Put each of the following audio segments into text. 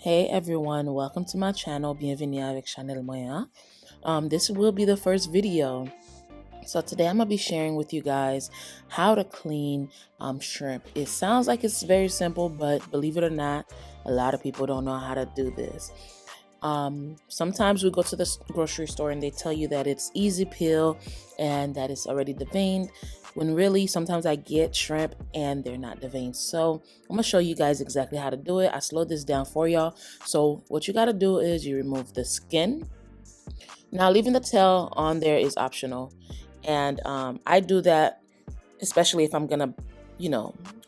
Hey everyone, welcome to my channel. Bienvenue avec Chanel Moya. This will be the first video. So today I'm gonna be sharing with you guys how to clean shrimp. It sounds like it's very simple, but believe it or not, a lot of people don't know how to do this. Sometimes we go to the grocery store and they tell you that it's easy peel and that it's already deveined, when really sometimes I get shrimp and they're not deveined. So I'm gonna show you guys exactly how to do it. I slowed this down for y'all. So what you gotta do is you remove the skin. Now leaving the tail on there is optional, and I do that especially if I'm gonna,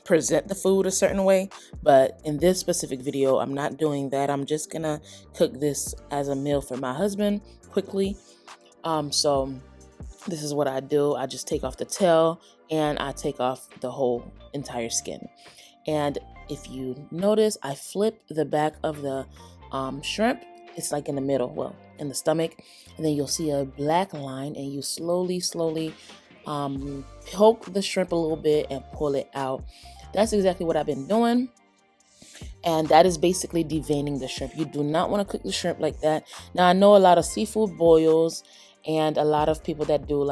present the food a certain way. But in this specific video, I'm not doing that. I'm just gonna cook this as a meal for my husband quickly. So this is what I do. I just take off the tail and I take off the whole entire skin. And if you notice, I flip the back of the shrimp. It's like in the middle, well, in the stomach, and then you'll see a black line, and you slowly poke the shrimp a little bit and pull it out. That's exactly what I've been doing, and that is basically deveining the shrimp. You do not want to cook the shrimp like that. Now I know a lot of seafood boils and a lot of people that do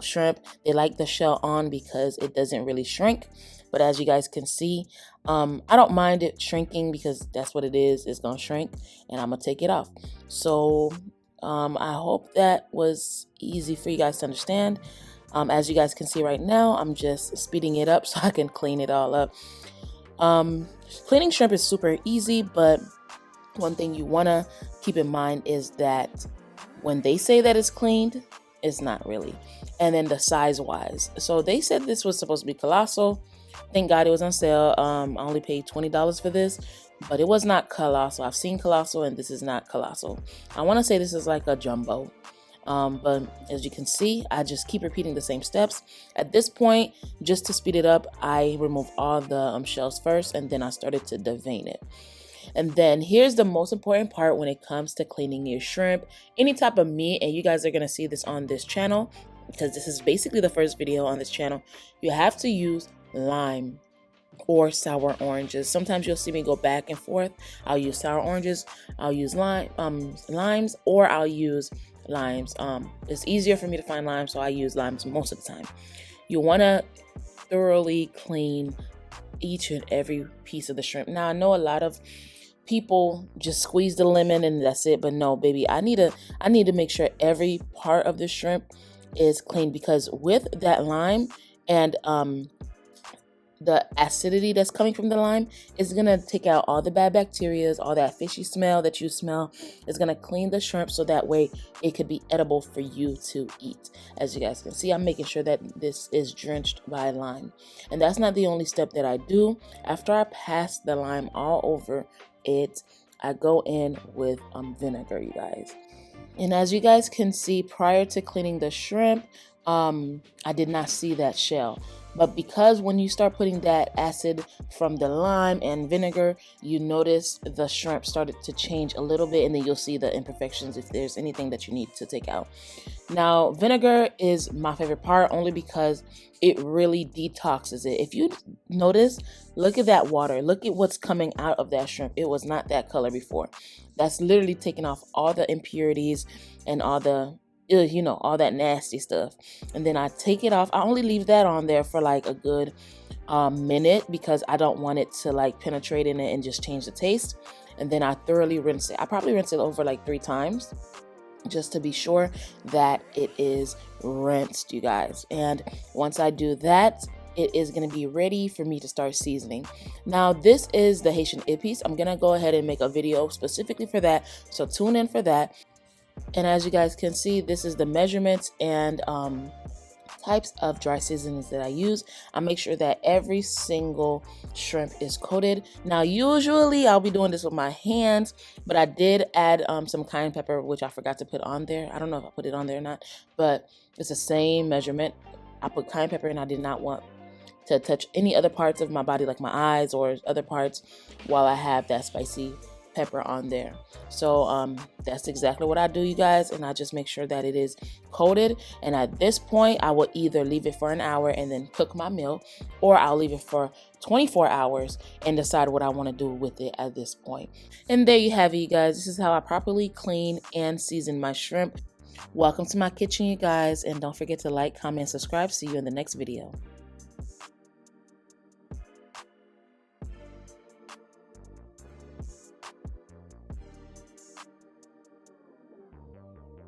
shrimp, they like the shell on because it doesn't really shrink. But as you guys can see, I don't mind it shrinking because that's what it is. It's gonna shrink, and I'm gonna take it off. So I hope that was easy for you guys to understand. As you guys can see right now, I'm just speeding it up so I can clean it all up. Cleaning shrimp is super easy, but one thing you want to keep in mind is that when they say that it's cleaned, it's not really. And then the size wise, so they said this was supposed to be colossal. Thank God it was on sale. I only paid $20 for this, but it was not colossal. I've seen colossal, and this is not colossal. I want to say this is like a jumbo. But as you can see, I just keep repeating the same steps. At this point, just to speed it up, I remove all the shells first, and then I started to devein it. And then here's the most important part when it comes to cleaning your shrimp, any type of meat, and you guys are going to see this on this channel because this is basically the first video on this channel. You have to use lime or sour oranges. Sometimes you'll see me go back and forth. I'll use sour oranges, I'll use limes, or I'll use limes. It's easier for me to find limes, so I use limes most of the time. You want to thoroughly clean each and every piece of the shrimp. Now I know a lot of people just squeeze the lemon and that's it, but no, baby, I need to make sure every part of the shrimp is clean, because with that lime and the acidity that's coming from the lime is going to take out all the bad bacteria, all that fishy smell that you smell. Is going to clean the shrimp so that way it could be edible for you to eat. As you guys can see, I'm making sure that this is drenched by lime. And that's not the only step that I do. After I pass the lime all over it, I go in with vinegar, you guys. And as you guys can see, prior to cleaning the shrimp, I did not see that shell. But because when you start putting that acid from the lime and vinegar, you notice the shrimp started to change a little bit, and then you'll see the imperfections if there's anything that you need to take out. Now, vinegar is my favorite part only because it really detoxes it. If you notice, look at that water. Look at what's coming out of that shrimp. It was not that color before. That's literally taking off all the impurities and all the all that nasty stuff. And then I take it off. I only leave that on there for like a good minute because I don't want it to like penetrate in it and just change the taste. And then I thoroughly rinse it. I probably rinse it over like 3 times just to be sure that it is rinsed, you guys. And once I do that, it is going to be ready for me to start seasoning. Now, this is the Haitian Epis. I'm going to go ahead and make a video specifically for that, so tune in for that. And as you guys can see, this is the measurements and types of dry seasonings that I use. I make sure that every single shrimp is coated. Now, usually I'll be doing this with my hands, but I did add some cayenne pepper, which I forgot to put on there. I don't know if I put it on there or not, but it's the same measurement. I put cayenne pepper, and I did not want to touch any other parts of my body, like my eyes or other parts, while I have that spicy pepper on there. So that's exactly what I do, you guys, and I just make sure that it is coated. And at this point, I will either leave it for an hour and then cook my meal, or I'll leave it for 24 hours and decide what I want to do with it at this point. And there you have it, you guys. This is how I properly clean and season my shrimp. Welcome to my kitchen, you guys, and don't forget to like, comment, subscribe. See you in the next video.